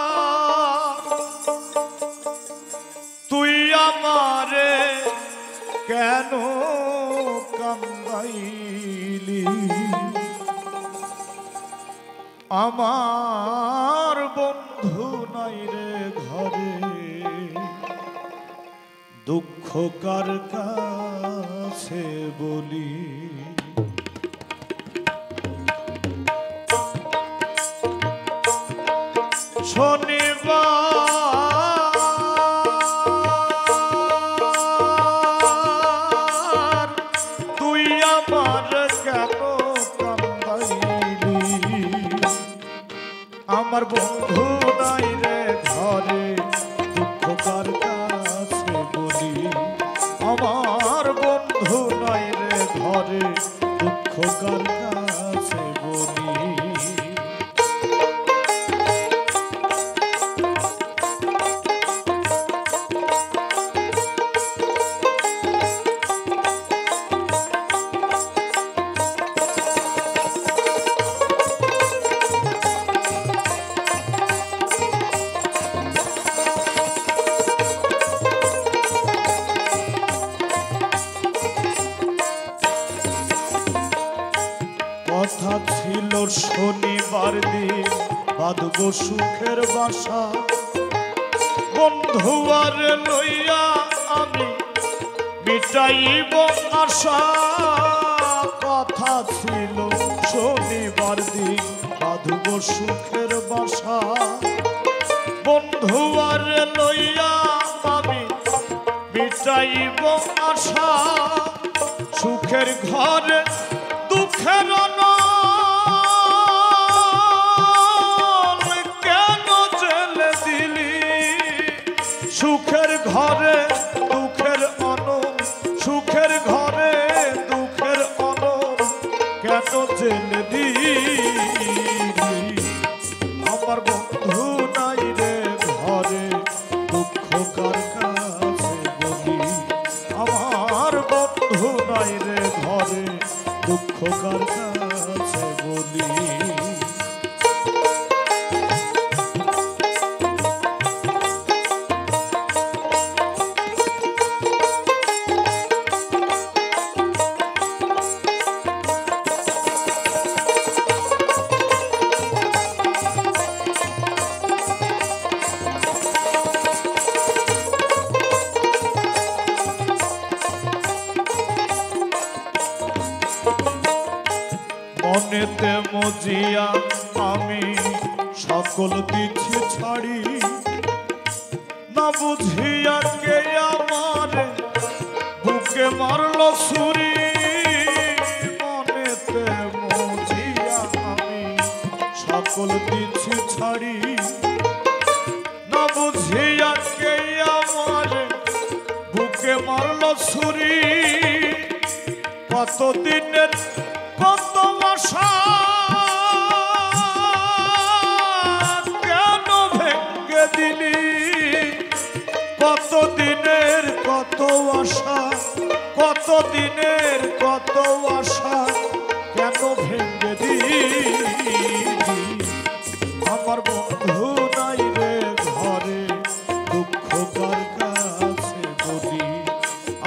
শনিবার তুই আমারে কেন কান্দাইলি আমার বন্ধু নাই রে ঘরে দুঃখ কার কাছে বলি শনিবার তুই আমার কেন কান্দাইলি আমার বন্ধু নাই রে ঘরে দুঃখ কার কাছে বলি আমার বন্ধু নাই রে ঘরে দুঃখ কার কাছে বলি কথা ছিল শনিবার দিন বাঁধব সুখের বাসা বন্ধু আর লইয়া আমি মিটাইব আশা কথা ছিল শনিবার দিন বাঁধব সুখের বাসা বন্ধু আর লইয়া আমি মিটাইব আশা সুখের ঘরে দুঃখের কেন জেলে দিলি সুখের ঘরে দুঃখের অনল সুখের ঘরে দুঃখের অনল কেন জেলে দিলি আমার বন্ধু নাই রে ঘরে দুঃখ কার কাছে বলি আমার বন্ধু নাই রে ঘরে দুঃখ কার কাছে বলি মনেতে মজিয়া আমি সকল দিচ্ছি ছাড়ি না বুঝিয়া কে আমার বুকে মারল ছুরি মনেতে মজিয়া আমি সকল দিচ্ছি ছাড়ি না বুঝিয়া কে আমার বুকে মারল ছুরি কতদিনের কত আশা কেন ভেঙে দিলি কতদিনের কত আশা কতদিনের কত আশা কেন ভেঙে দিলি আমার বন্ধু নাই রে ঘরে দুঃখ কার কাছে বলি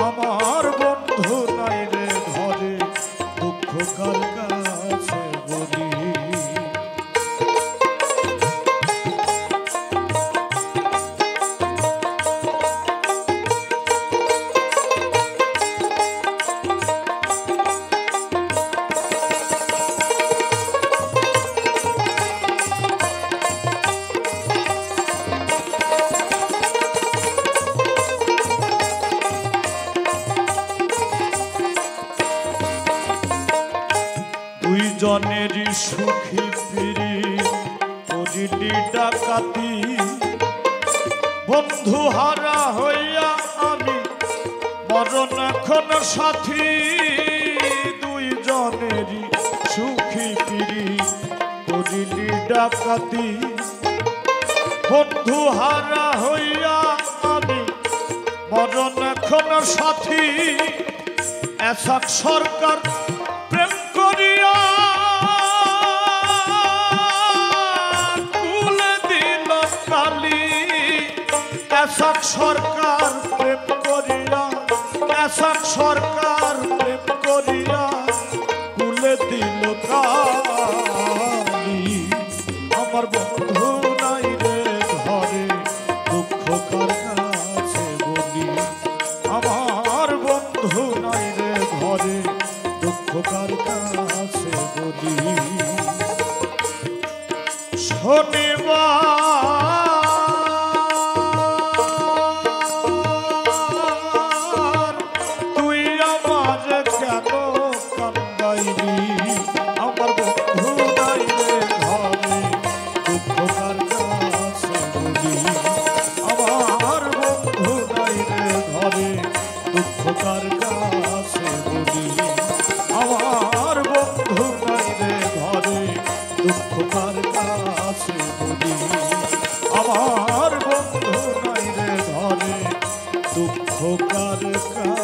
আমার বন্ধু নাই রে ঘরে দুঃখ কার কাছে বলি দুইজনেরই সুখী পিরি করিলি ডাকাতি বন্ধু হারা হইয়া আমি মরণ এখন সাথী দুইজনেরই সুখী পিরি করিলি ডাকাতি বন্ধু হারা হইয়া আমি মরণ এখন সাথী এসব সরকার প্রেম করিয়া সরকার প্রেম করিয়া এসাক সরকার প্রেম করিয়া কুলে দিল কালি আমার বন্ধু নাই রে ঘরে দুঃখ কার কাছে বলি আমার বন্ধু নাই রে ঘরে দুঃখ কার কাছে বলি শনিবার তুই আমার কেন কান্দাইলি আমার বন্ধু নাই রে ঘরে দুঃখ কার কাছে বলি আমার বন্ধু নাই রে ঘরে দুঃখ কার কাছে বলি আমার বন্ধু নাই রে ঘরে দুঃখ কার কাছে বলি আমার বন্ধু নাই রে ঘরে দুঃখ কার কাছে